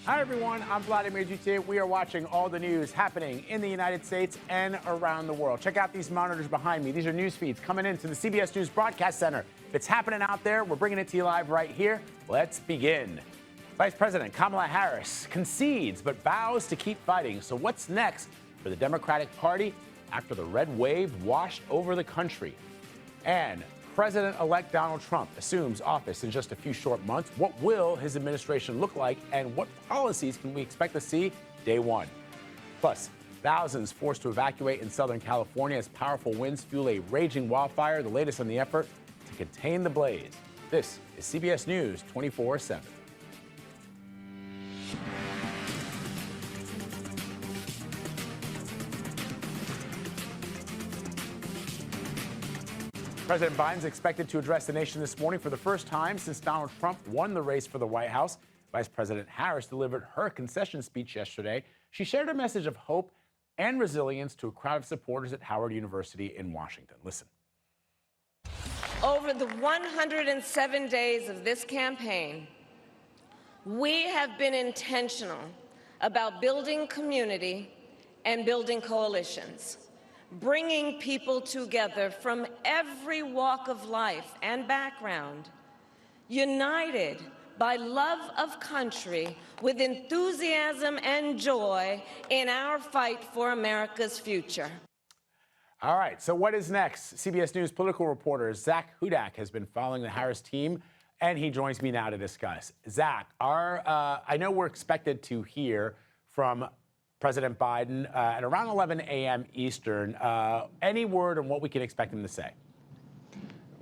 Hi, everyone. I'm Vladimir Duthier. We are watching all the news happening in the United States and around the world. Check out these monitors behind me. These are news feeds coming into the CBS News Broadcast Center. If it's happening out there, we're bringing it to you live right here. Let's begin. Vice President Kamala Harris concedes but vows to keep fighting. So what's next for the Democratic Party after the red wave washed over the country? And President-elect Donald Trump assumes office in just a few short months. What will his administration look like, and what policies can we expect to see day one? Plus, thousands forced to evacuate in Southern California as powerful winds fuel a raging wildfire, the latest on the effort to contain the blaze. This is CBS News 24/7. President Biden is expected to address the nation this morning for the first time since Donald Trump won the race for the White House. Vice President Harris delivered her concession speech yesterday. She shared a message of hope and resilience to a crowd of supporters at Howard University in Washington. Listen. Over the 107 days of this campaign, we have been intentional about building community and building coalitions, bringing people together from every walk of life and background, united by love of country with enthusiasm and joy in our fight for America's future. All right, so what is next? CBS News political reporter Zach Hudak has been following the Harris team, and he joins me now to discuss. Zach, I know we're expected to hear from President Biden at around 11 a.m. Eastern. Any word on what we can expect him to say?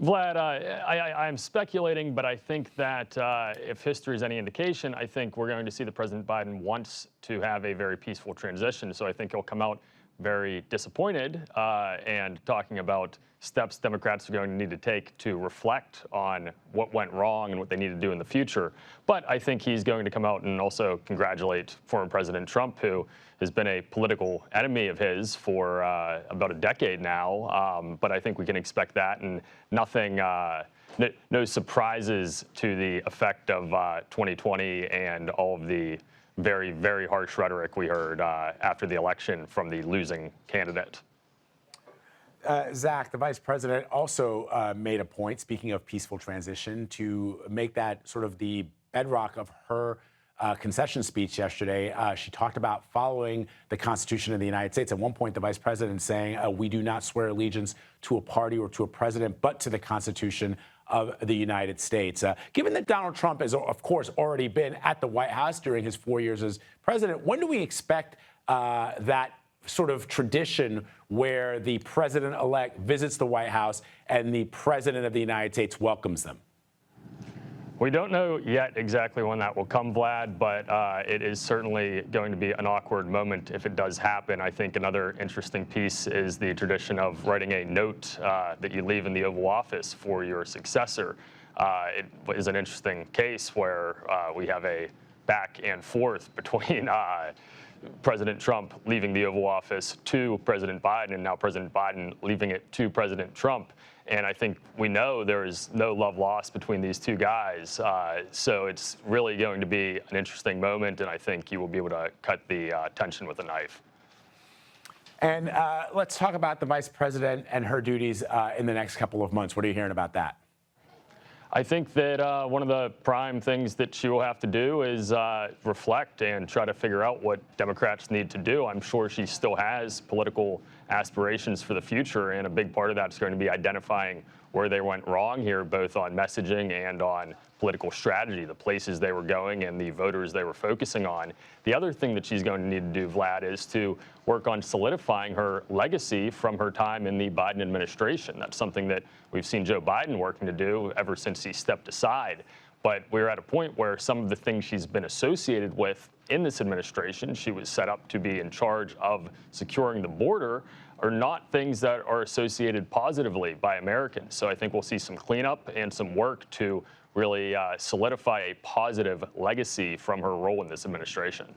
Vlad, I'm speculating, but I think that if history is any indication, I think we're going to see that President Biden wants to have a very peaceful transition. So I think he'll come out very disappointed and talking about steps Democrats are going to need to take to reflect on what went wrong and what they need to do in the future. But I think he's going to come out and also congratulate former President Trump, who has been a political enemy of his for about a decade now. But I think we can expect that, and nothing, no surprises to the effect of 2020 and all of the very, very harsh rhetoric we heard after the election from the losing candidate. Zach, the vice president also made a point, speaking of peaceful transition, to make that sort of the bedrock of her concession speech yesterday. She talked about following the Constitution of the United States. At one point, the vice president saying, we do not swear allegiance to a party or to a president, but to the Constitution of the United States. Given that Donald Trump has, of course, already been at the White House during his 4 years as president, when do we expect that sort of tradition where the president-elect visits the White House and the president of the United States welcomes them? We don't know yet exactly when that will come, Vlad, but it is certainly going to be an awkward moment if it does happen. I think another interesting piece is the tradition of writing a note that you leave in the Oval Office for your successor. It is an interesting case where we have a back and forth between President Trump leaving the Oval Office to President Biden, and now President Biden leaving it to President Trump. And I think we know there is no love lost between these two guys. So it's really going to be an interesting moment, and I think you will be able to cut the tension with a knife. And let's talk about the vice president and her duties in the next couple of months. What are you hearing about that? I think that one of the prime things that she will have to do is reflect and try to figure out what Democrats need to do. I'm sure she still has political aspirations for the future, and a big part of that is going to be identifying where they went wrong here, both on messaging and on political strategy, the places they were going and the voters they were focusing on. The other thing that she's going to need to do, Vlad, is to work on solidifying her legacy from her time in the Biden administration. That's something that we've seen Joe Biden working to do ever since he stepped aside. But we're at a point where some of the things she's been associated with in this administration, she was set up to be in charge of securing the border, are not things that are associated positively by Americans. So I think we'll see some cleanup and some work to really solidify a positive legacy from her role in this administration.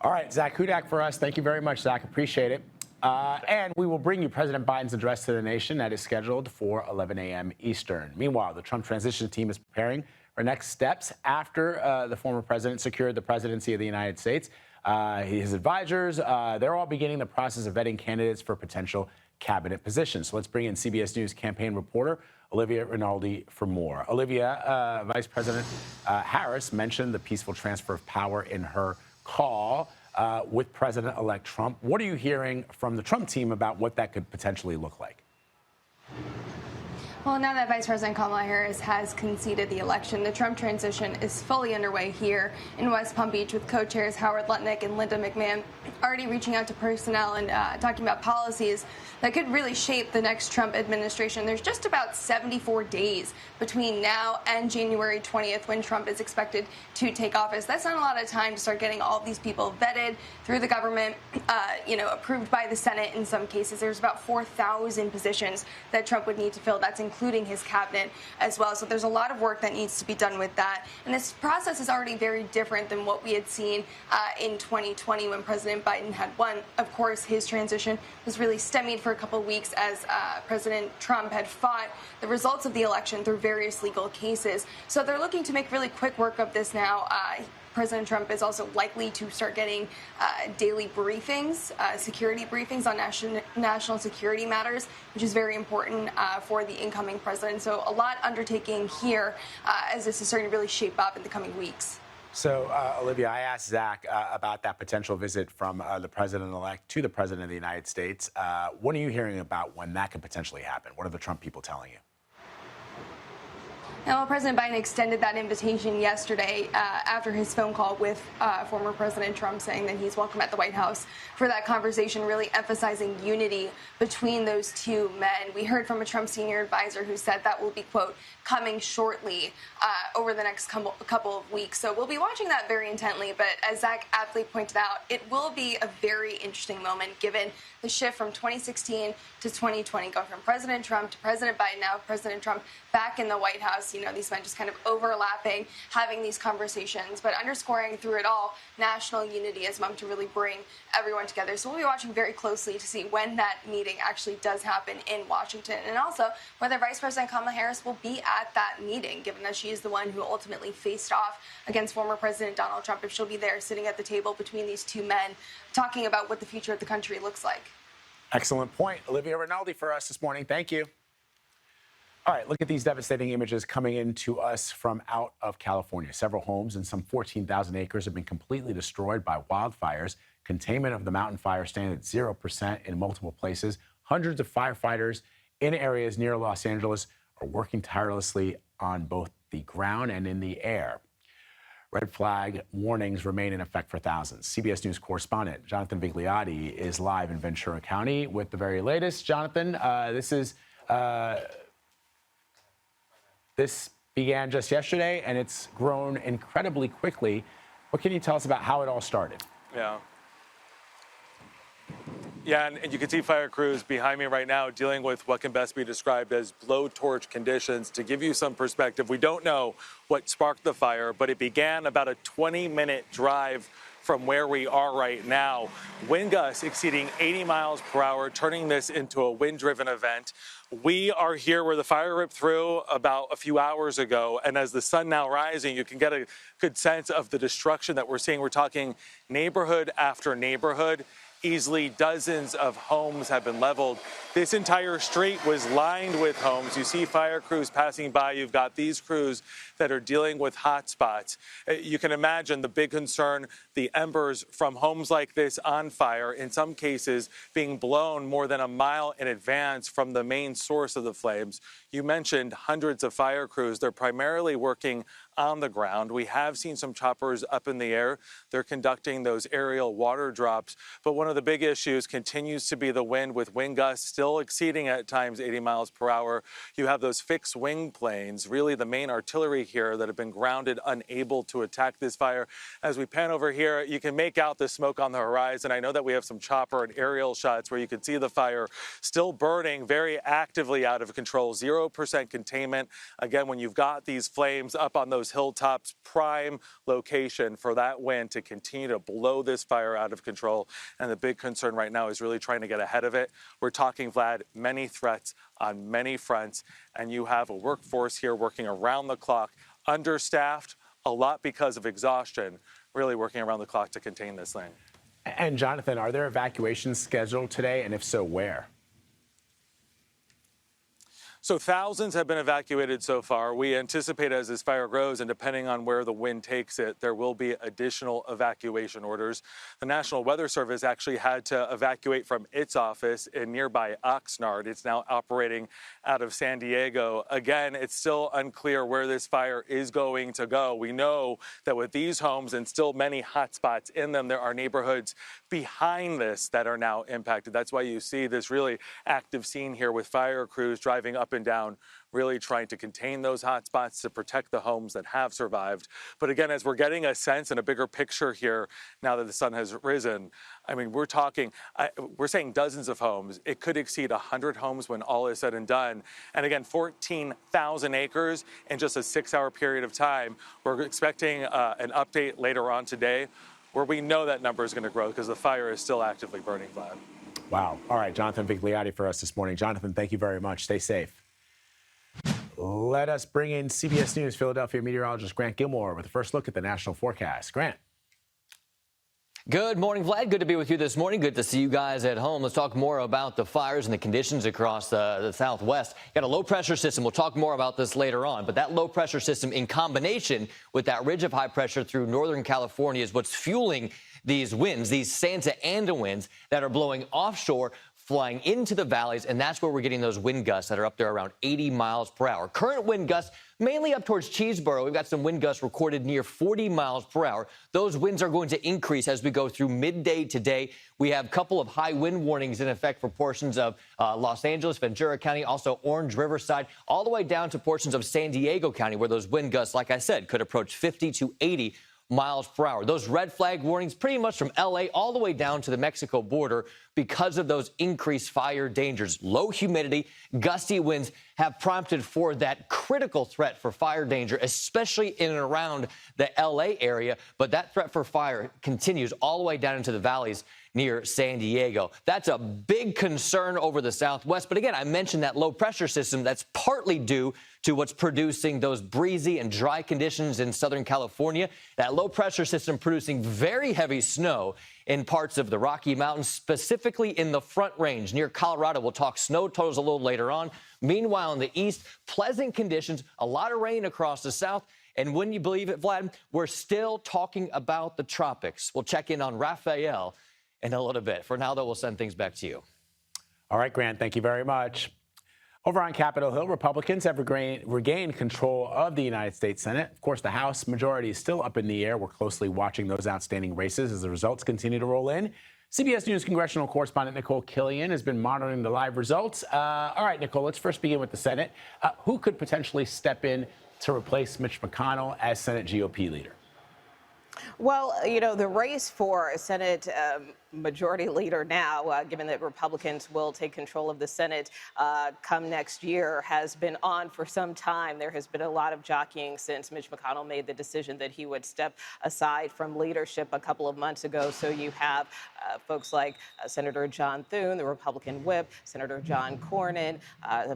All right, Zach Hudak for us. Thank you very much, Zach. Appreciate it. And we will bring you President Biden's address to the nation that is scheduled for 11 a.m. Eastern. Meanwhile, the Trump transition team is preparing or next steps after the former president secured the presidency of the United States. His advisors, they're all beginning the process of vetting candidates for potential cabinet positions. So let's bring in CBS News campaign reporter Olivia Rinaldi for more. Olivia, Vice President Harris mentioned the peaceful transfer of power in her call with President-elect Trump. What are you hearing from the Trump team about what that could potentially look like? Well, now that Vice President Kamala Harris has conceded the election, the Trump transition is fully underway here in West Palm Beach with co-chairs Howard Lutnick and Linda McMahon already reaching out to personnel and talking about policies that could really shape the next Trump administration. There's just about 74 days between now and January 20th when Trump is expected to take office. That's not a lot of time to start getting all of these people vetted through the government, approved by the Senate in some cases. There's about 4,000 positions that Trump would need to fill. That's including his cabinet as well. So there's a lot of work that needs to be done with that. And this process is already very different than what we had seen in 2020 when President Biden had won. Of course, his transition was really stymied for a couple of weeks as President Trump had fought the results of the election through various legal cases. So they're looking to make really quick work of this now. President Trump is also likely to start getting daily briefings, security briefings on national security matters, which is very important for the incoming president. So a lot undertaking here as this is starting to really shape up in the coming weeks. So, Olivia, I asked Zach about that potential visit from the president-elect to the president of the United States. What are you hearing about when that could potentially happen? What are the Trump people telling you? Now, President Biden extended that invitation yesterday after his phone call with former President Trump, saying that he's welcome at the White House for that conversation, really emphasizing unity between those two men. We heard from a Trump senior advisor who said that will be, quote, coming shortly over the next couple of weeks. So we'll be watching that very intently. But as Zach aptly pointed out, it will be a very interesting moment given the shift from 2016 to 2020, going from President Trump to President Biden, now President Trump back in the White House. You know, these men just kind of overlapping, having these conversations, but underscoring through it all national unity as well to really bring everyone together. So we'll be watching very closely to see when that meeting actually does happen in Washington, and also whether Vice President Kamala Harris will be at that meeting, given that she is the one who ultimately faced off against former President Donald Trump, if she'll be there sitting at the table between these two men talking about what the future of the country looks like. Excellent point. Olivia Rinaldi for us this morning. Thank you. All right, look at these devastating images coming in to us from out of California. Several homes and some 14,000 acres have been completely destroyed by wildfires. Containment of the mountain fire stands at 0% in multiple places. Hundreds of firefighters in areas near Los Angeles are working tirelessly on both the ground and in the air. Red flag warnings remain in effect for thousands. CBS News correspondent Jonathan Vigliotti is live in Ventura County with the very latest. Jonathan, this began just yesterday, and it's grown incredibly quickly. What can you tell us about how it all started? Yeah, and you can see fire crews behind me right now dealing with what can best be described as blowtorch conditions. To give you some perspective, we don't know what sparked the fire, but it began about a 20-minute drive from where we are right now. Wind gusts exceeding 80 miles per hour, turning this into a wind-driven event. We are here where the fire ripped through about a few hours ago, and as the sun now rising, you can get a good sense of the destruction that we're seeing. We're talking neighborhood after neighborhood. Easily dozens of homes have been leveled. This entire street was lined with homes. You see fire crews passing by. You've got these crews that are dealing with hot spots. You can imagine the big concern, the embers from homes like this on fire, in some cases being blown more than a mile in advance from the main source of the flames. You mentioned hundreds of fire crews. They're primarily working on the ground. We have seen some choppers up in the air. They're conducting those aerial water drops. But one of the big issues continues to be the wind, with wind gusts still exceeding at times 80 miles per hour. You have those fixed wing planes, really the main artillery here, that have been grounded, unable to attack this fire. As we pan over here, you can make out the smoke on the horizon. I know that we have some chopper and aerial shots where you can see the fire still burning very actively out of control. 0% containment. Again, when you've got these flames up on those hilltops, prime location for that wind to continue to blow this fire out of control. And the big concern right now is really trying to get ahead of it. We're talking, Vlad, many threats on many fronts, and you have a workforce here working around the clock understaffed, a lot because of exhaustion, really working around the clock to contain this thing. And Jonathan, are there evacuations scheduled today? And if so, where? So thousands have been evacuated so far. We anticipate as this fire grows, and depending on where the wind takes it, there will be additional evacuation orders. The National Weather Service actually had to evacuate from its office in nearby Oxnard. It's now operating out of San Diego. Again, it's still unclear where this fire is going to go. We know that with these homes and still many hot spots in them, there are neighborhoods behind this that are now impacted. That's why you see this really active scene here with fire crews driving up and down, really trying to contain those hot spots to protect the homes that have survived. But again, as we're getting a sense and a bigger picture here, now that the sun has risen, I mean, we're saying dozens of homes. It could exceed 100 homes when all is said and done. And again, 14,000 acres in just a 6-hour period of time. We're expecting an update later on today where we know that number is going to grow because the fire is still actively burning, Vlad. Wow. All right, Jonathan Vigliotti for us this morning. Jonathan, thank you very much. Stay safe. Let us bring in CBS News Philadelphia meteorologist Grant Gilmore with the first look at the national forecast. Grant. Good morning, Vlad. Good to be with you this morning. Good to see you guys at home. Let's talk more about the fires and the conditions across the Southwest. Got a low pressure system. We'll talk more about this later on. But that low pressure system in combination with that ridge of high pressure through Northern California is what's fueling these winds, these Santa Ana winds that are blowing offshore, flying into the valleys, and that's where we're getting those wind gusts that are up there around 80 miles per hour. Current wind gusts mainly up towards Cheeseboro. We've got some wind gusts recorded near 40 miles per hour. Those winds are going to increase as we go through midday today. We have a couple of high wind warnings in effect for portions of Los Angeles, Ventura County, also Orange Riverside, all the way down to portions of San Diego County, where those wind gusts, like I said, could approach 50 to 80 miles per hour. Those red flag warnings pretty much from L.A. all the way down to the Mexico border because of those increased fire dangers. Low humidity, gusty winds have prompted for that critical threat for fire danger, especially in and around the L.A. area. But that threat for fire continues all the way down into the valleys near San Diego. That's a big concern over the Southwest. But again, I mentioned that low pressure system that's partly due to what's producing those breezy and dry conditions in Southern California. That low pressure system producing very heavy snow in parts of the Rocky Mountains, specifically in the Front Range near Colorado. We'll talk snow totals a little later on. Meanwhile, in the east, pleasant conditions, a lot of rain across the south. And wouldn't you believe it, Vlad, we're still talking about the tropics. We'll check in on Raphael in a little bit. For now, though, we'll send things back to you. All right, Grant, thank you very much. Over on Capitol Hill, Republicans have regained control of the United States Senate. Of course, the House majority is still up in the air. We're closely watching those outstanding races as the results continue to roll in. CBS News congressional correspondent Nicole Killian has been monitoring the live results. All right, Nicole, let's first begin with the Senate. Who could potentially step in to replace Mitch McConnell as Senate GOP leader? Well, you know, the race for Senate majority leader now, given that Republicans will take control of the Senate come next year, has been on for some time. There has been a lot of jockeying since Mitch McConnell made the decision that he would step aside from leadership a couple of months ago. So you have folks like Senator John Thune, the Republican whip, Senator John Cornyn,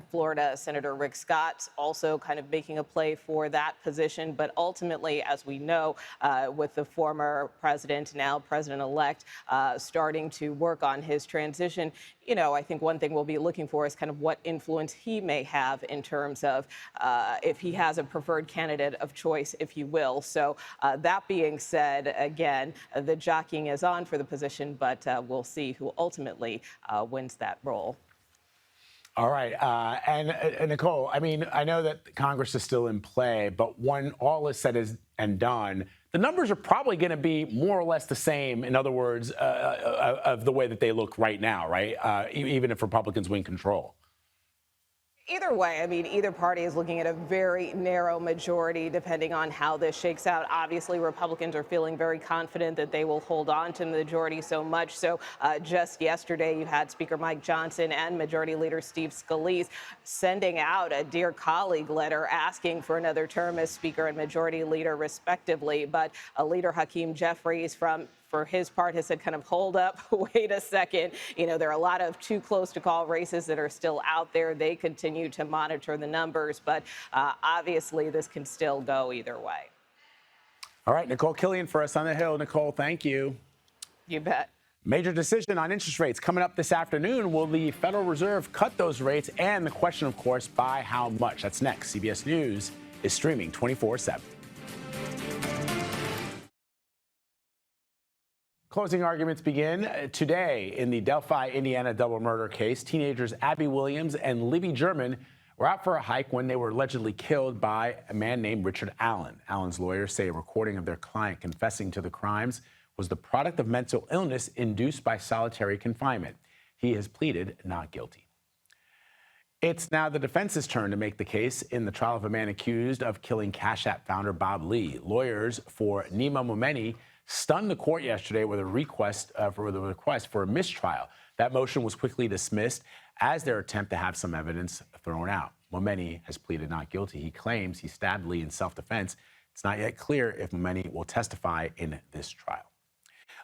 Florida Senator Rick Scott also kind of making a play for that position. But ultimately, as we know, with the former president, now president-elect, starting to work on his transition, you know, I think one thing we'll be looking for is kind of what influence he may have in terms of if he has a preferred candidate of choice, if you will. So that being said, again, the jockeying is on for the position, but we'll see who ultimately wins that role. All right. And Nicole, I mean, I know that Congress is still in play, but when all is said and done, the numbers are probably going to be more or less the same, in other words, of the way that they look right now, right? Even if Republicans win control. Either way, I mean, either party is looking at a very narrow majority, depending on how this shakes out. Obviously, Republicans are feeling very confident that they will hold on to the majority so much. So just yesterday, you had Speaker Mike Johnson and Majority Leader Steve Scalise sending out a Dear Colleague letter asking for another term as Speaker and Majority Leader, respectively. But Leader Hakeem Jeffries from for his part, has said kind of hold up, wait a second. You know, there are a lot of too close to call races that are still out there. They continue to monitor the numbers, but obviously this can still go either way. All right, Nicole Killian for us on the Hill. Nicole, thank you. You bet. Major decision on interest rates coming up this afternoon. Will the Federal Reserve cut those rates? And the question, of course, by how much? That's next. CBS News is streaming 24/7. Closing arguments begin today in the Delphi, Indiana double murder case. Teenagers Abby Williams and Libby German were out for a hike when they were allegedly killed by a man named Richard Allen. Allen's lawyers say a recording of their client confessing to the crimes was the product of mental illness induced by solitary confinement. He has pleaded not guilty. It's now the defense's turn to make the case in the trial of a man accused of killing Cash App founder Bob Lee. Lawyers for Nima Momeni stunned the court yesterday with a request for a mistrial. That motion was quickly dismissed as their attempt to have some evidence thrown out. Momeni has pleaded not guilty. He claims he stabbed Lee in self-defense. It's not yet clear if Momeni will testify in this trial.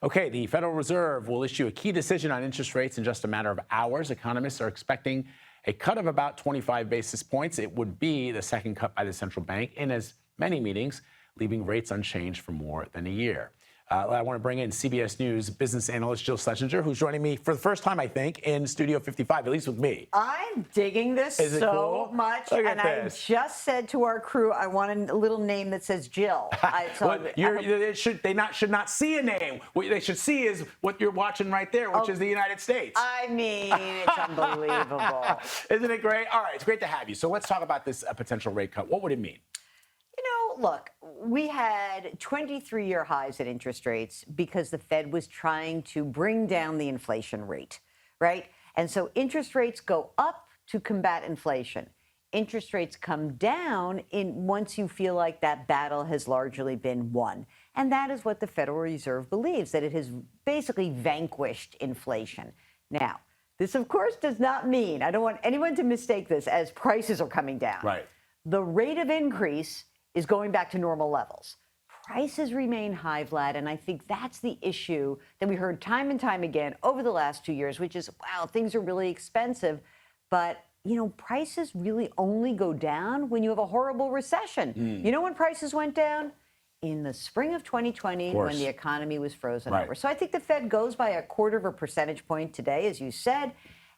Okay, the Federal Reserve will issue a key decision on interest rates in just a matter of hours. Economists are expecting a cut of about 25 basis points. It would be the second cut by the central bank in as many meetings, leaving rates unchanged for more than a year. I want to bring in CBS News business analyst Jill Schlesinger, who's joining me for the first time, I think, in Studio 55, at least with me. I'm digging this so much, and I just said to our crew, I want a little name that says Jill. They should not see a name. What they should see is what you're watching right there, which is the United States. I mean, it's unbelievable. Isn't it great? All right, it's great to have you. So let's talk about this potential rate cut. What would it mean? Look, we had 23-year highs in interest rates because the Fed was trying to bring down the inflation rate, right? And so interest rates go up to combat inflation. Interest rates come down once you feel like that battle has largely been won. And that is what the Federal Reserve believes, that it has basically vanquished inflation. Now, this, of course, does not mean, I don't want anyone to mistake this as prices are coming down. Right. The rate of increase is going back to normal levels. Prices remain high, Vlad, and I think that's the issue that we heard time and time again over the last 2 years, which is, wow, things are really expensive. But, prices really only go down when you have a horrible recession. You know when prices went down? In the spring of 2020, when the economy was frozen over. So I think the Fed goes by 1/4 percentage point today, as you said.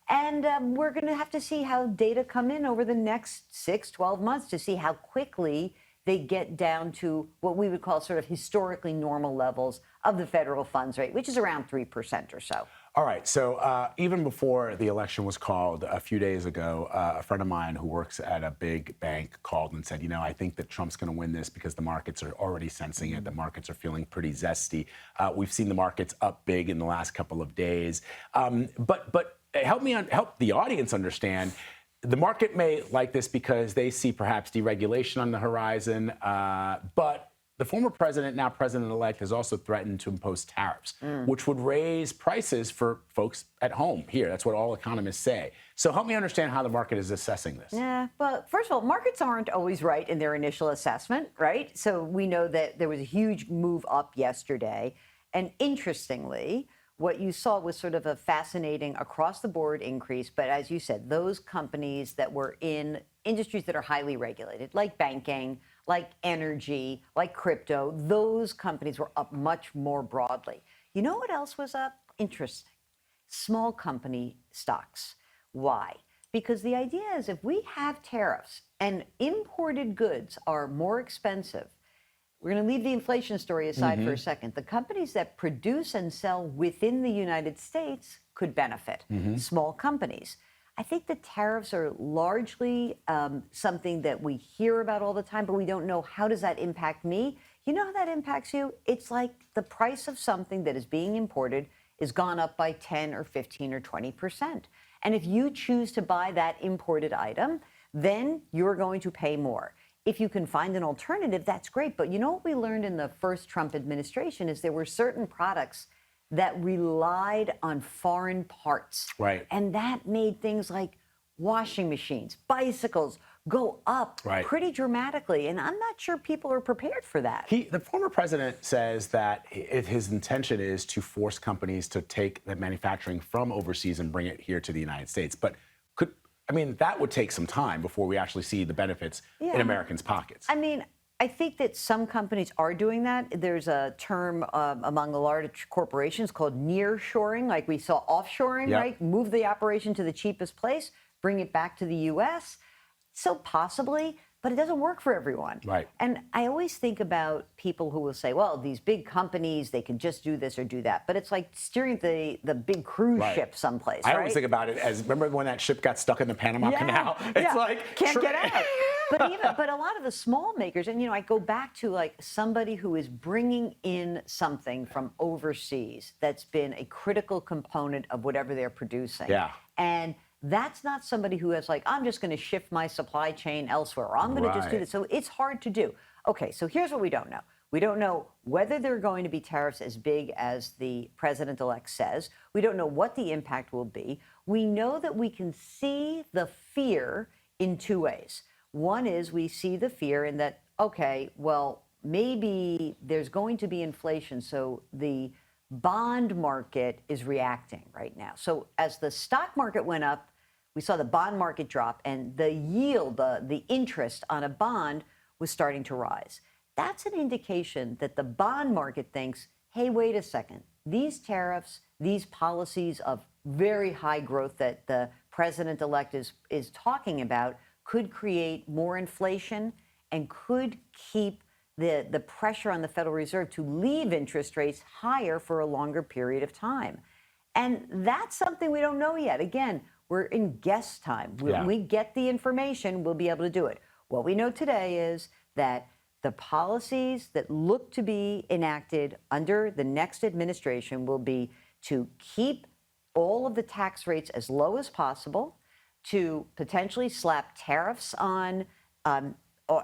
And we're going to have to see how data come in over the next 6, 12 months to see how quickly they get down to what we would call sort of historically normal levels of the federal funds rate, which is around 3% or so. All right. So even before the election was called a few days ago, a friend of mine who works at a big bank called and said, I think that Trump's going to win this because the markets are already sensing it. The markets are feeling pretty zesty. We've seen the markets up big in the last couple of days. But help the audience understand. The market may like this because they see perhaps deregulation on the horizon, but the former president, now president-elect, has also threatened to impose tariffs, which would raise prices for folks at home here. That's what all economists say. So help me understand how the market is assessing this. Yeah, well, first of all, markets aren't always right in their initial assessment, right? So we know that there was a huge move up yesterday. And interestingly, what you saw was sort of a fascinating across-the-board increase. But as you said, those companies that were in industries that are highly regulated, like banking, like energy, like crypto, those companies were up much more broadly. You know what else was up? Interesting. Small company stocks. Why? Because the idea is if we have tariffs and imported goods are more expensive, we're going to leave the inflation story aside for a second. The companies that produce and sell within the United States could benefit, small companies. I think the tariffs are largely something that we hear about all the time, but we don't know how does that impact me. You know how that impacts you? It's like the price of something that is being imported is gone up by 10 or 15 or 20%. And if you choose to buy that imported item, then you're going to pay more. If you can find an alternative, that's great. But you know what we learned in the first Trump administration is there were certain products that relied on foreign parts. Right. And that made things like washing machines, bicycles, go up Right. pretty dramatically. And I'm not sure people are prepared for that. The former president says that his intention is to force companies to take the manufacturing from overseas and bring it here to the United States. But that would take some time before we actually see the benefits in Americans' pockets. I mean, I think that some companies are doing that. There's a term among the large corporations called nearshoring, like we saw offshoring, right? Move the operation to the cheapest place, bring it back to the U.S. So possibly, but it doesn't work for everyone. Right. And I always think about people who will say, well, these big companies, they can just do this or do that. But it's like steering the big cruise ship someplace, I right? always think about it as, remember when that ship got stuck in the Panama Canal? It's like, can't get out. But a lot of the small makers, and I go back to like somebody who is bringing in something from overseas that's been a critical component of whatever they're producing. Yeah. And that's not somebody who has like, I'm just going to shift my supply chain elsewhere, or I'm going to just do this. So it's hard to do. Okay, so here's what we don't know. We don't know whether there are going to be tariffs as big as the president-elect says. We don't know what the impact will be. We know that we can see the fear in two ways. One is we see the fear in that, okay, well, maybe there's going to be inflation, so the bond market is reacting right now. So as the stock market went up, we saw the bond market drop, and the yield, the interest on a bond was starting to rise. That's an indication that the bond market thinks, hey, wait a second, these tariffs, these policies of very high growth that the president-elect is talking about could create more inflation and could keep the pressure on the Federal Reserve to leave interest rates higher for a longer period of time. And that's something we don't know yet. Again, we're in guess time. When we get the information, we'll be able to do it. What we know today is that the policies that look to be enacted under the next administration will be to keep all of the tax rates as low as possible, to potentially slap tariffs on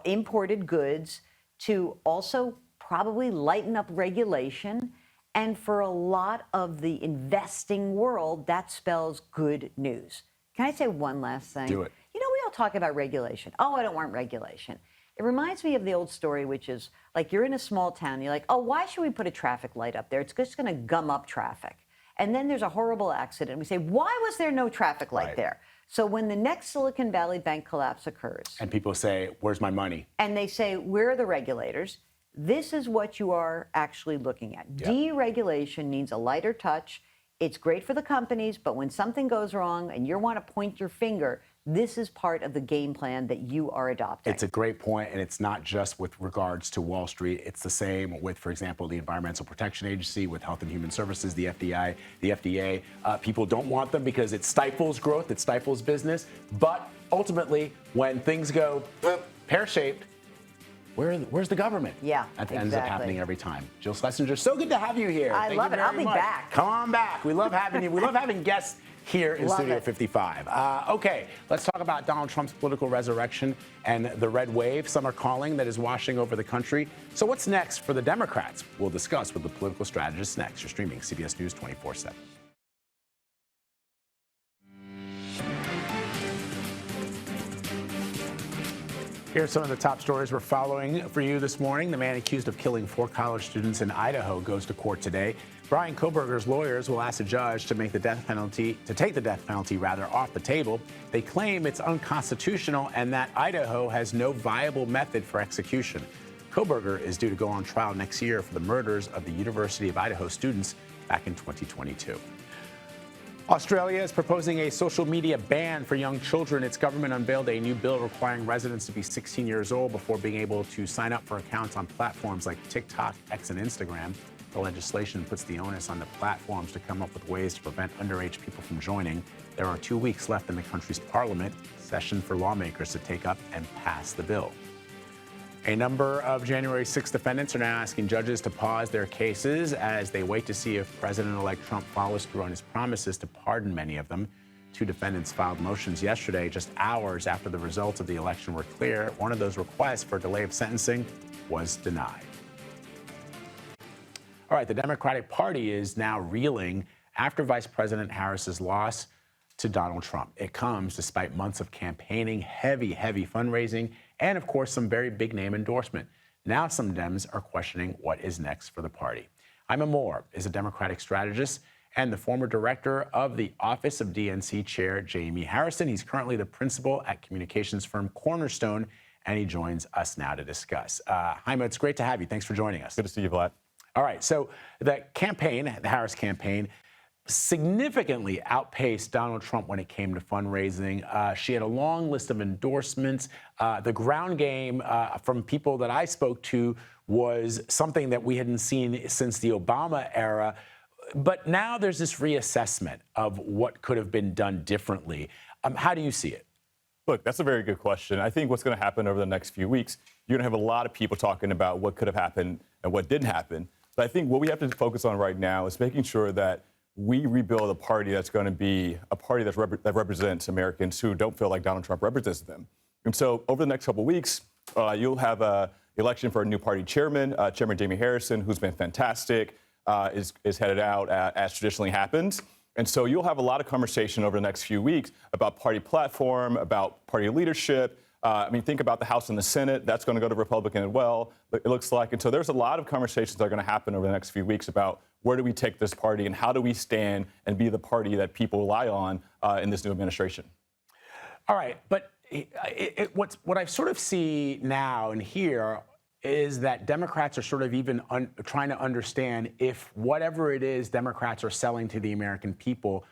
imported goods, to also probably lighten up regulation. And for a lot of the investing world, that spells good news. Can I say one last thing? Do it. We all talk about regulation. Oh, I don't want regulation. It reminds me of the old story, which is like you're in a small town. You're like, oh, why should we put a traffic light up there? It's just going to gum up traffic. And then there's a horrible accident. We say, why was there no traffic light there? So when the next Silicon Valley Bank collapse occurs. And people say, where's my money? And they say, where are the regulators? This is what you are actually looking at. Deregulation needs a lighter touch. It's great for the companies, but when something goes wrong and you want to point your finger, this is part of the game plan that you are adopting. It's a great point, and it's not just with regards to Wall Street. It's the same with, for example, the Environmental Protection Agency, with Health and Human Services, the FDA. People don't want them because it stifles growth, it stifles business. But ultimately, when things go pear-shaped, where's the government? Yeah, that ends up happening every time. Jill Schlesinger, so good to have you here. I love it. I'll be back. Come on back. We love having you. We love having guests here in Studio 55. Okay, let's talk about Donald Trump's political resurrection and the red wave, some are calling, that is washing over the country. So what's next for the Democrats? We'll discuss with the political strategist next. You're streaming CBS News 24/7. Here's some of the top stories we're following for you this morning. The man accused of killing 4 college students in Idaho goes to court today. Brian Kohberger's lawyers will ask a judge to take the death penalty off the table. They claim it's unconstitutional and that Idaho has no viable method for execution. Kohberger is due to go on trial next year for the murders of the University of Idaho students back in 2022. Australia is proposing a social media ban for young children. Its government unveiled a new bill requiring residents to be 16 years old before being able to sign up for accounts on platforms like TikTok, X, and Instagram. The legislation puts the onus on the platforms to come up with ways to prevent underage people from joining. There are 2 weeks left in the country's parliament session for lawmakers to take up and pass the bill. A number of January 6 defendants are now asking judges to pause their cases as they wait to see if President-elect Trump follows through on his promises to pardon many of them. 2 defendants filed motions yesterday, just hours after the results of the election were clear. One of those requests for delay of sentencing was denied. All right, the Democratic Party is now reeling after Vice President Harris's loss to Donald Trump. It comes despite months of campaigning, heavy fundraising, and of course, some very big name endorsement. Now some Dems are questioning what is next for the party. Ima Moore is a Democratic strategist and the former director of the Office of DNC Chair Jamie Harrison. He's currently the principal at communications firm Cornerstone, and he joins us now to discuss. Ima, it's great to have you. Thanks for joining us. Good to see you, Vlad. All right, so the campaign, the Harris campaign, significantly outpaced Donald Trump when it came to fundraising. She had a long list of endorsements. The ground game from people that I spoke to was something that we hadn't seen since the Obama era. But now there's this reassessment of what could have been done differently. How do you see it? Look, that's a very good question. I think what's going to happen over the next few weeks, you're going to have a lot of people talking about what could have happened and what didn't happen. But I think what we have to focus on right now is making sure that we rebuild a party that's going to be a party that represents Americans who don't feel like Donald Trump represents them. And so over the next couple of weeks, you'll have an election for a new party chairman. Chairman Jamie Harrison, who's been fantastic, is headed out as traditionally happens. And so you'll have a lot of conversation over the next few weeks about party platform, about party leadership. Think about the House and the Senate. That's going to go to Republican as well, it looks like. And so there's a lot of conversations that are going to happen over the next few weeks about where do we take this party and how do we stand and be the party that people rely on in this new administration. All right, but what I sort of see now and hear is that Democrats are sort of even trying to understand if whatever it is Democrats are selling to the American people,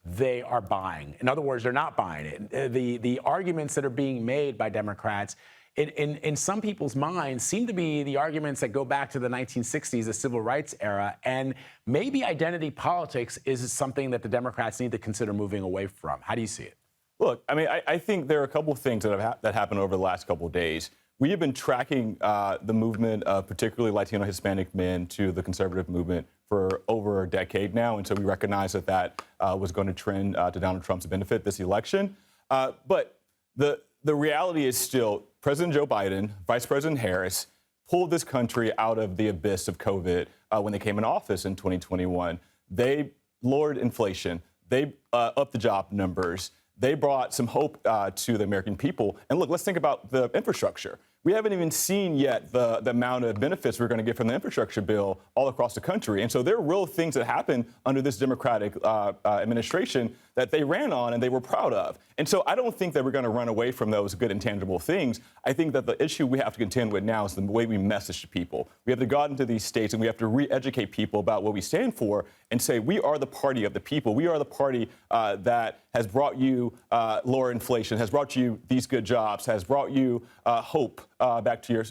they are buying. In other words, they're not buying it. The arguments that are being made by Democrats in some people's minds seem to be the arguments that go back to the 1960s, the civil rights era, and maybe identity politics is something that the Democrats need to consider moving away from. How do you see it? Look, I think there are a couple of things that happened over the last couple of days. We have been tracking the movement of particularly Latino Hispanic men to the conservative movement for over a decade now, and so we recognize that was going to trend to Donald Trump's benefit this election. But the reality is still President Joe Biden, Vice President Harris pulled this country out of the abyss of COVID when they came in office in 2021. They lowered inflation. They upped the job numbers. They brought some hope to the American people. And look, let's think about the infrastructure. We haven't even seen yet the amount of benefits we're going to get from the infrastructure bill all across the country. And so there are real things that happened under this Democratic administration that they ran on and they were proud of. And so I don't think that we're going to run away from those good and tangible things. I think that the issue we have to contend with now is the way we message to people. We have to go out into these states and we have to re-educate people about what we stand for and say we are the party of the people. We are the party that has brought you lower inflation, has brought you these good jobs, has brought you hope back to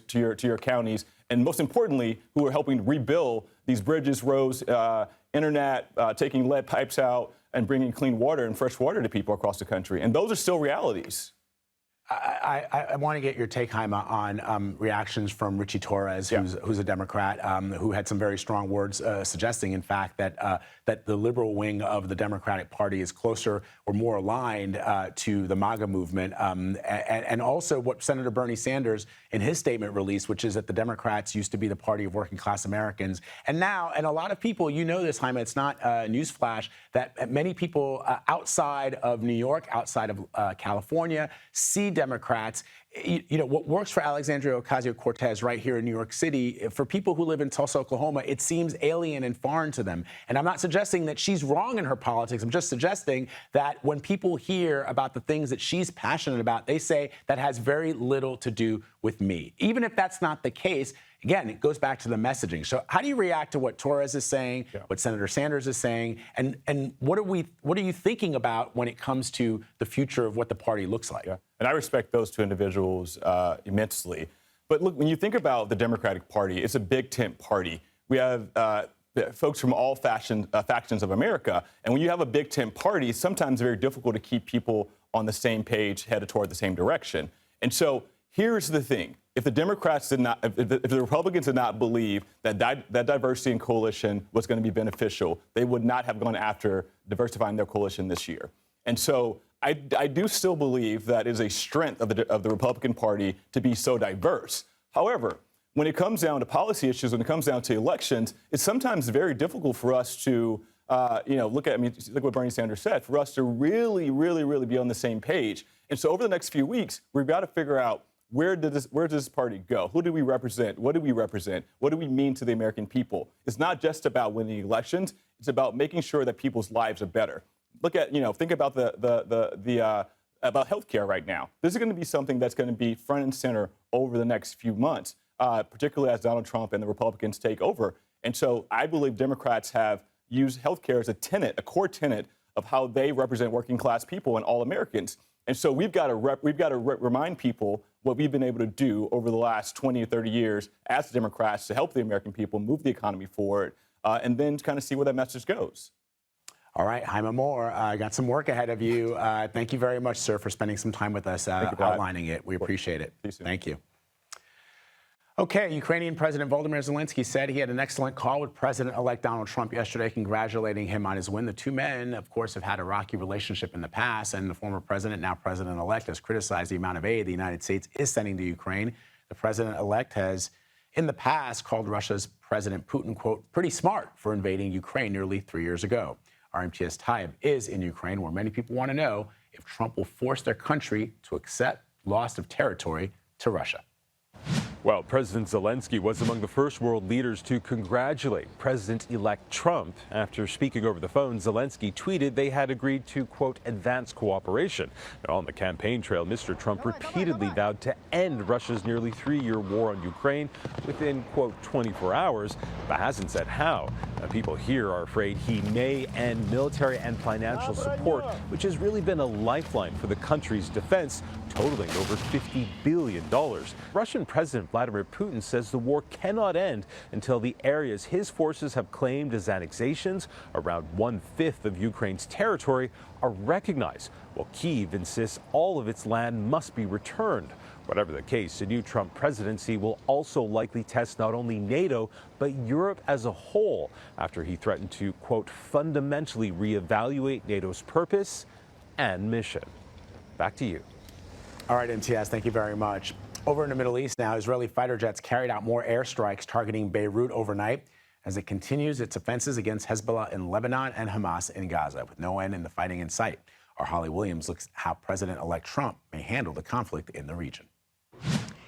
your counties, and most importantly, who are helping rebuild these bridges, roads, internet, taking lead pipes out, and bringing clean water and fresh water to people across the country. And those are still realities. I want to get your take, Jaime, on reactions from Richie Torres, who's a Democrat, who had some very strong words suggesting, in fact, that the liberal wing of the Democratic Party is closer or more aligned to the MAGA movement, and also what Senator Bernie Sanders, in his statement released, which is that the Democrats used to be the party of working-class Americans. And now, and a lot of people, you know this, Jaime, it's not a newsflash, that many people outside of New York, outside of California, see Democrats. What works for Alexandria Ocasio-Cortez right here in New York City, for people who live in Tulsa, Oklahoma, it seems alien and foreign to them. And I'm not suggesting that she's wrong in her politics. I'm just suggesting that when people hear about the things that she's passionate about, they say that has very little to do with me. Even if that's not the case, again, it goes back to the messaging. So how do you react to what Torres is saying, what Senator Sanders is saying, and what are you thinking about when it comes to the future of what the party looks like? Yeah. And I respect those two individuals immensely. But look, when you think about the Democratic Party, it's a big tent party. We have folks from all factions of America. And when you have a big tent party, sometimes it's very difficult to keep people on the same page, headed toward the same direction. And so here's the thing. If the Democrats did not, if the Republicans did not believe that diversity in coalition was going to be beneficial, they would not have gone after diversifying their coalition this year. And so I do still believe that is a strength of the Republican Party to be so diverse. However, when it comes down to policy issues, when it comes down to elections, it's sometimes very difficult for us to look what Bernie Sanders said, for us to really, really, really be on the same page. And so over the next few weeks, we've got to figure out where does this party go? Who do we represent? What do we represent? What do we mean to the American people? It's not just about winning elections. It's about making sure that people's lives are better. Think about about healthcare right now. This is going to be something that's going to be front and center over the next few months, particularly as Donald Trump and the Republicans take over. And so I believe Democrats have used healthcare as a core tenet of how they represent working class people and all Americans. And so we've got to remind people what we've been able to do over the last 20 or 30 years as Democrats to help the American people move the economy forward, and then kind of see where that message goes. All right, Jaime Moore, got some work ahead of you. Thank you very much, sir, for spending some time with us outlining it. We appreciate it. Thank you. Okay, Ukrainian President Volodymyr Zelensky said he had an excellent call with President-elect Donald Trump yesterday, congratulating him on his win. The two men, of course, have had a rocky relationship in the past, and the former president, now president-elect, has criticized the amount of aid the United States is sending to Ukraine. The president-elect has, in the past, called Russia's President Putin, quote, pretty smart for invading Ukraine nearly 3 years ago. Our MTS Taib is in Ukraine, where many people want to know if Trump will force their country to accept loss of territory to Russia. Well, President Zelensky was among the first world leaders to congratulate President-elect Trump. After speaking over the phone, Zelensky tweeted they had agreed to, quote, advance cooperation. Now, on the campaign trail, Mr. Trump repeatedly vowed to end Russia's nearly 3-year war on Ukraine within, quote, 24 hours, but hasn't said how. Now, people here are afraid he may end military and financial support, which has really been a lifeline for the country's defense, totaling over $50 billion. Russian President Vladimir Putin says the war cannot end until the areas his forces have claimed as annexations, around 1/5 of Ukraine's territory, are recognized, while Kyiv insists all of its land must be returned. Whatever the case, the new Trump presidency will also likely test not only NATO, but Europe as a whole, after he threatened to, quote, fundamentally reevaluate NATO's purpose and mission. Back to you. All right, MTS, thank you very much. Over in the Middle East now, Israeli fighter jets carried out more airstrikes targeting Beirut overnight as it continues its offenses against Hezbollah in Lebanon and Hamas in Gaza, with no end in the fighting in sight. Our Holly Williams looks at how President-elect Trump may handle the conflict in the region.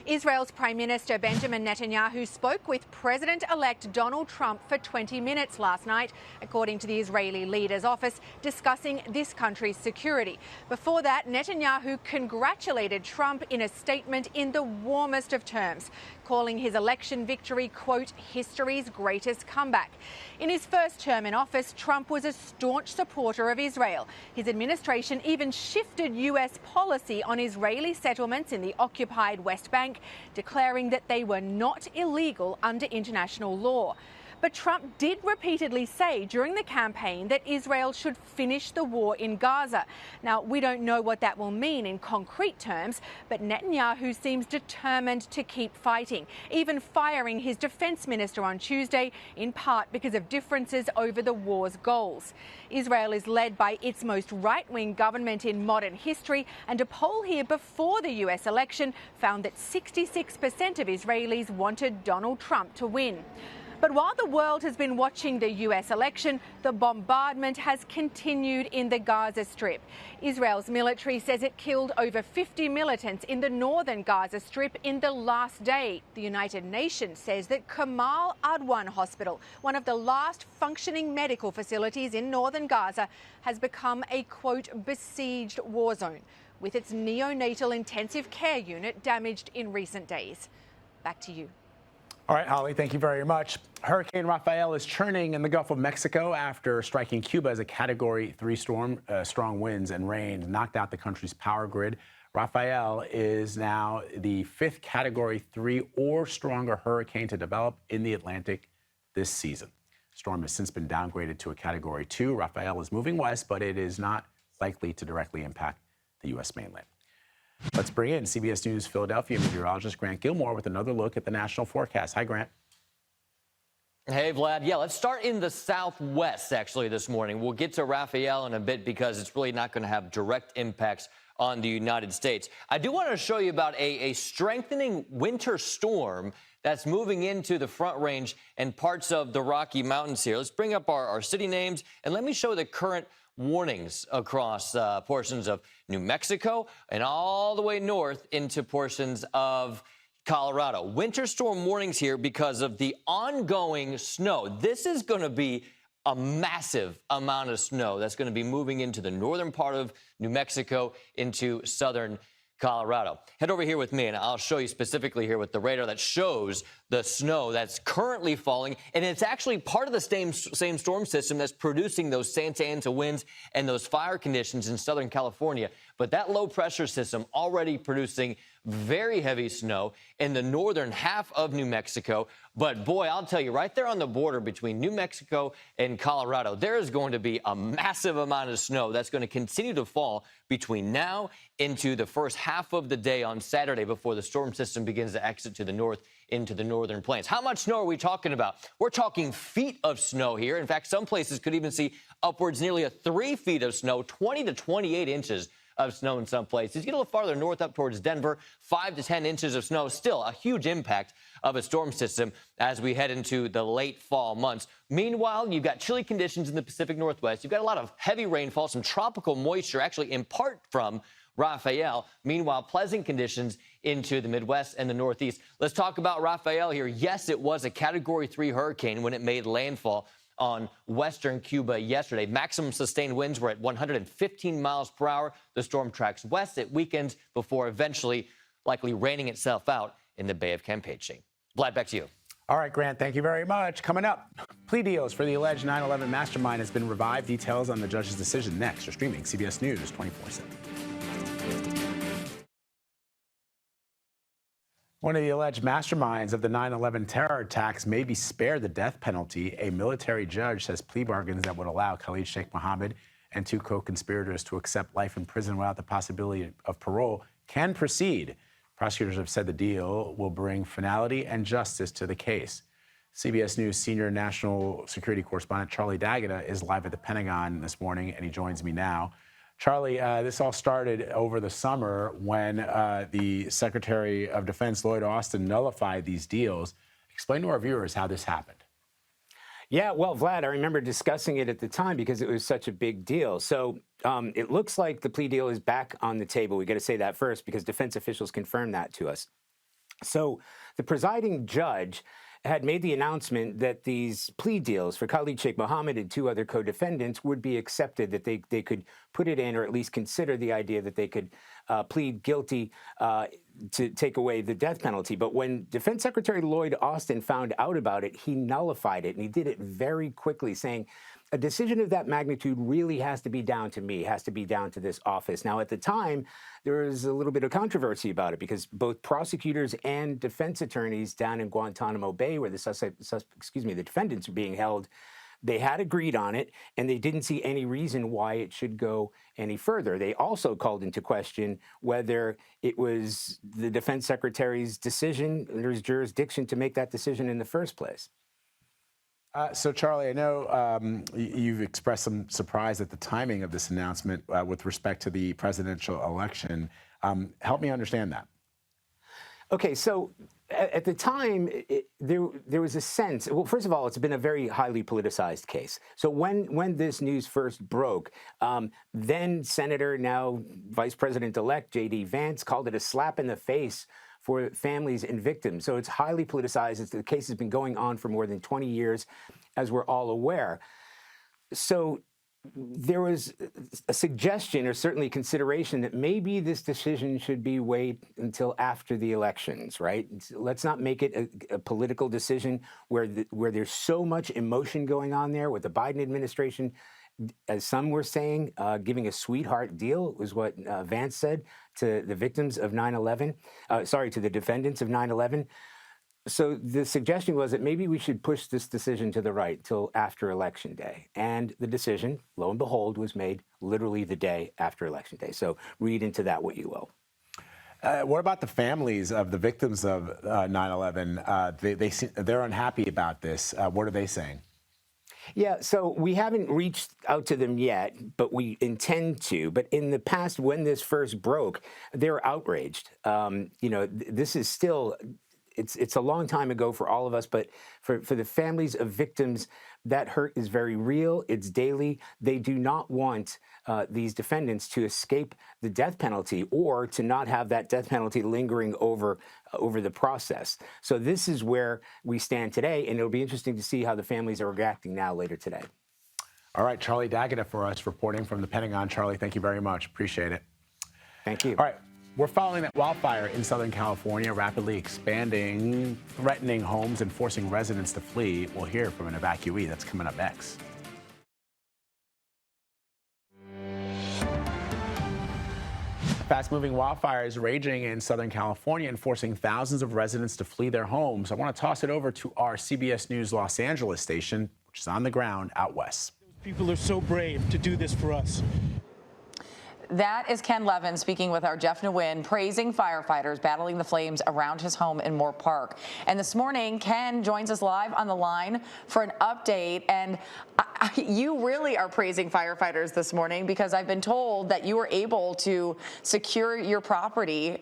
Israel's Prime Minister Benjamin Netanyahu spoke with President-elect Donald Trump for 20 minutes last night, according to the Israeli leader's office, discussing this country's security. Before that, Netanyahu congratulated Trump in a statement in the warmest of terms, calling his election victory, quote, history's greatest comeback. In his first term in office, Trump was a staunch supporter of Israel. His administration even shifted U.S. policy on Israeli settlements in the occupied West Bank, declaring that they were not illegal under international law. But Trump did repeatedly say during the campaign that Israel should finish the war in Gaza. Now, we don't know what that will mean in concrete terms, but Netanyahu seems determined to keep fighting, even firing his defense minister on Tuesday, in part because of differences over the war's goals. Israel is led by its most right-wing government in modern history, and a poll here before the US election found that 66% of Israelis wanted Donald Trump to win. But while the world has been watching the US election, the bombardment has continued in the Gaza Strip. Israel's military says it killed over 50 militants in the northern Gaza Strip in the last day. The United Nations says that Kamal Adwan Hospital, one of the last functioning medical facilities in northern Gaza, has become a, quote, besieged war zone, with its neonatal intensive care unit damaged in recent days. Back to you. All right, Holly, thank you very much. Hurricane Rafael is churning in the Gulf of Mexico after striking Cuba as a Category 3 storm. Strong winds and rain knocked out the country's power grid. Rafael is now the 5th Category 3 or stronger hurricane to develop in the Atlantic this season. The storm has since been downgraded to a Category 2. Rafael is moving west, but it is not likely to directly impact the U.S. mainland. Let's bring in CBS News Philadelphia meteorologist Grant Gilmore with another look at the national forecast. Hi, Grant. Hey, Vlad. Yeah, let's start in the southwest, actually, this morning. We'll get to Rafael in a bit because it's really not going to have direct impacts on the United States. I do want to show you about a strengthening winter storm that's moving into the Front Range and parts of the Rocky Mountains here. Let's bring up our city names, and let me show the current warnings across portions of New Mexico and all the way north into portions of Colorado. Winter storm warnings here because of the ongoing snow. This is going to be a massive amount of snow that's going to be moving into the northern part of New Mexico, into southern Colorado. Head over here with me, and I'll show you specifically here with the radar that shows the snow that's currently falling, and it's actually part of the same storm system that's producing those Santa Ana winds and those fire conditions in Southern California. But that low pressure system already producing very heavy snow in the northern half of New Mexico. But boy, I'll tell you, right there on the border between New Mexico and Colorado, there is going to be a massive amount of snow that's going to continue to fall between now into the first half of the day on Saturday before the storm system begins to exit to the north into the northern plains. How much snow are we talking about? We're talking feet of snow here. In fact, some places could even see upwards nearly 3 feet of snow, 20 to 28 inches of snow in some places. You get a little farther north up towards Denver, 5 to 10 inches of snow. Still a huge impact of a storm system as we head into the late fall months. Meanwhile, you've got chilly conditions in the Pacific Northwest. You've got a lot of heavy rainfall, some tropical moisture actually in part from Rafael. Meanwhile, pleasant conditions into the Midwest and the Northeast. Let's talk about Rafael here. Yes, it was a Category 3 hurricane when it made landfall on western Cuba yesterday. Maximum sustained winds were at 115 miles per hour. The storm tracks west. It weakens before eventually likely raining itself out in the Bay of Campeche. Vlad, back to you. All right, Grant, thank you very much. Coming up, plea deals for the alleged 9/11 mastermind has been revived. Details on the judge's decision next. You're streaming CBS News 24/7. One of the alleged masterminds of the 9/11 terror attacks may be spared the death penalty. A military judge says plea bargains that would allow Khalid Sheikh Mohammed and 2 co-conspirators to accept life in prison without the possibility of parole can proceed. Prosecutors have said the deal will bring finality and justice to the case. CBS News senior national security correspondent Charlie D'Agata is live at the Pentagon this morning, and he joins me now. Charlie, this all started over the summer when the Secretary of Defense, Lloyd Austin, nullified these deals. Explain to our viewers how this happened. Yeah, well, Vlad, I remember discussing it at the time because it was such a big deal. So it looks like the plea deal is back on the table. We got to say that first because defense officials confirmed that to us. So the presiding judge had made the announcement that these plea deals for Khalid Sheikh Mohammed and 2 other co-defendants would be accepted, that they could put it in or at least consider the idea that they could plead guilty to take away the death penalty. But when Defense Secretary Lloyd Austin found out about it, he nullified it, and he did it very quickly, saying, a decision of that magnitude really has to be down to me, has to be down to this office. Now, at the time, there was a little bit of controversy about it because both prosecutors and defense attorneys down in Guantanamo Bay, where the defendants are being held, they had agreed on it, and they didn't see any reason why it should go any further. They also called into question whether it was the defense secretary's decision, there's jurisdiction to make that decision in the first place. So, Charlie, I know you've expressed some surprise at the timing of this announcement with respect to the presidential election. Help me understand that. Okay, so at the time, there was a sense. Well, first of all, it's been a very highly politicized case. So when this news first broke, then Senator, now Vice President-elect J.D. Vance, called it a slap in the face for families and victims. So it's highly politicized. The case has been going on for more than 20 years, as we're all aware. So there was a suggestion, or certainly consideration, that maybe this decision should be wait until after the elections, right? Let's not make it a political decision where there's so much emotion going on there with the Biden administration. As some were saying, giving a sweetheart deal was what Vance said to the victims of 9/11, to the defendants of 9/11. So the suggestion was that maybe we should push this decision to the right till after Election Day. And the decision, lo and behold, was made literally the day after Election Day. So read into that what you will. What about the families of the victims of 9/11? They're unhappy about this. What are they saying? Yeah, so we haven't reached out to them yet, but we intend to. But in the past, when this first broke, they were outraged. This is still, it's a long time ago for all of us, but for the families of victims, that hurt is very real. It's daily. They do not want these defendants to escape the death penalty or to not have that death penalty lingering over the process. So this is where we stand today, and it'll be interesting to see how the families are reacting now later today. All right, Charlie Daggett for us reporting from the Pentagon. Charlie, thank you very much. Appreciate it. Thank you. All right. We're following that wildfire in Southern California, rapidly expanding, threatening homes and forcing residents to flee. We'll hear from an evacuee. That's coming up next. Fast-moving wildfires raging in Southern California and forcing thousands of residents to flee their homes. I want to toss it over to our CBS News Los Angeles station, which is on the ground out west. People are so brave to do this for us. That is Ken Levin speaking with our Jeff Nguyen, praising firefighters battling the flames around his home in Moore Park. And this morning, Ken joins us live on the line for an update. And you really are praising firefighters this morning, because I've been told that you were able to secure your property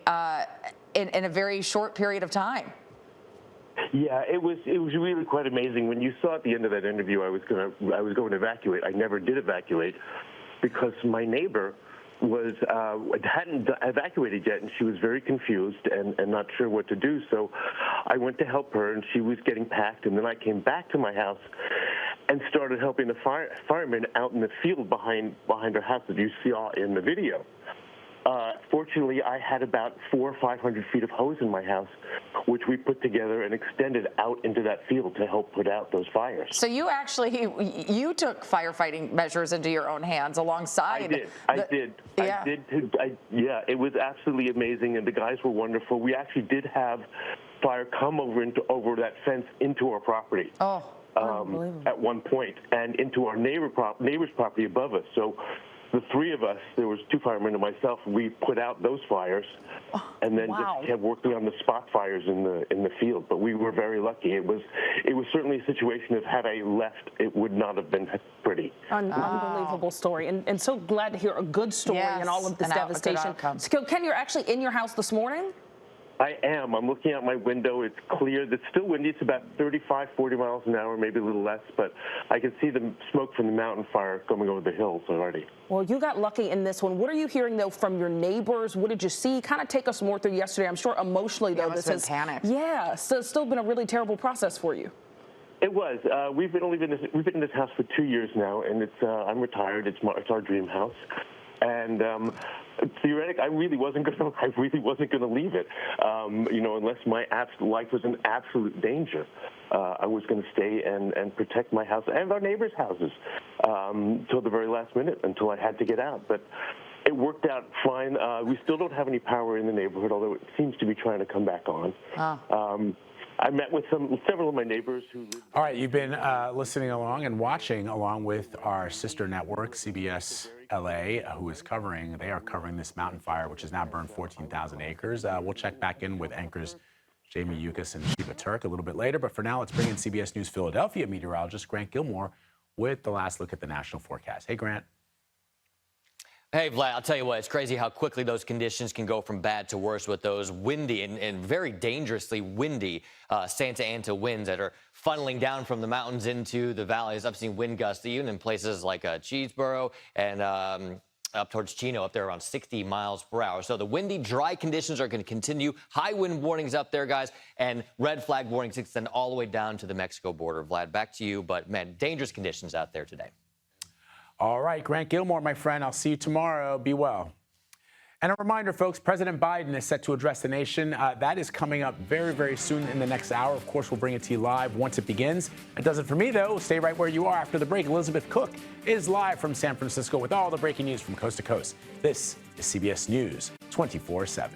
in a very short period of time. Yeah, it was really quite amazing. When you saw at the end of that interview, I was going to evacuate. I never did evacuate because my neighbor hadn't evacuated yet, and she was very confused and not sure what to do. So I went to help her, and she was getting packed. And then I came back to my house and started helping the firemen out in the field behind her house that you saw in the video. Fortunately, I had about 400 or 500 feet of hose in my house, which we put together and extended out into that field to help put out those fires. So you took firefighting measures into your own hands alongside. I did. Yeah, it was absolutely amazing, and the guys were wonderful. We actually did have fire come over that fence into our property. Oh, at one point, and into our neighbor's property above us. So the three of us, there was two firemen and myself, we put out those fires and then just kept working on the spot fires in the field. But we were very lucky. It was certainly a situation of, had I left, it would not have been pretty. An unbelievable story, and so glad to hear a good story in all of this devastation. So Ken, you're actually in your house this morning? I am. I'm looking out my window. It's clear. It's still windy. It's about 35, 40 miles an hour, maybe a little less, but I can see the smoke from the mountain fire coming over the hills already. Well, you got lucky in this one. What are you hearing, though, from your neighbors? What did you see? Kind of take us more through yesterday. I'm sure emotionally, though, this has panicked. Yeah, so it's still been a really terrible process for you. It was. We've been in this house for 2 years now, and it's I'm retired. It's our dream house, and theoretically, I really wasn't going to leave it. Unless my life was in absolute danger, I was going to stay and protect my house and our neighbors' houses till the very last minute, until I had to get out. But it worked out fine. We still don't have any power in the neighborhood, although it seems to be trying to come back on. I met with several of my neighbors who live. All right, you've been listening along and watching along with our sister network, CBS LA, they are covering this mountain fire, which has now burned 14,000 acres. We'll check back in with anchors Jamie Yukas and Shiva Turk a little bit later. But for now, let's bring in CBS News Philadelphia meteorologist Grant Gilmore with the last look at the national forecast. Hey, Grant. Hey, Vlad, I'll tell you what, it's crazy how quickly those conditions can go from bad to worse with those windy and very dangerously windy Santa Ana winds that are funneling down from the mountains into the valleys. I've seen wind gusts even in places like Cheeseboro and up towards Chino, up there around 60 miles per hour. So the windy, dry conditions are going to continue. High wind warnings up there, guys, and red flag warnings extend all the way down to the Mexico border. Vlad, back to you, but, man, dangerous conditions out there today. All right, Grant Gilmore, my friend, I'll see you tomorrow. Be well. And a reminder, folks, President Biden is set to address the nation. That is coming up very, very soon in the next hour. Of course, we'll bring it to you live once it begins. It does it for me, though. Stay right where you are after the break. Elizabeth Cook is live from San Francisco with all the breaking news from coast to coast. This is CBS News 24/7.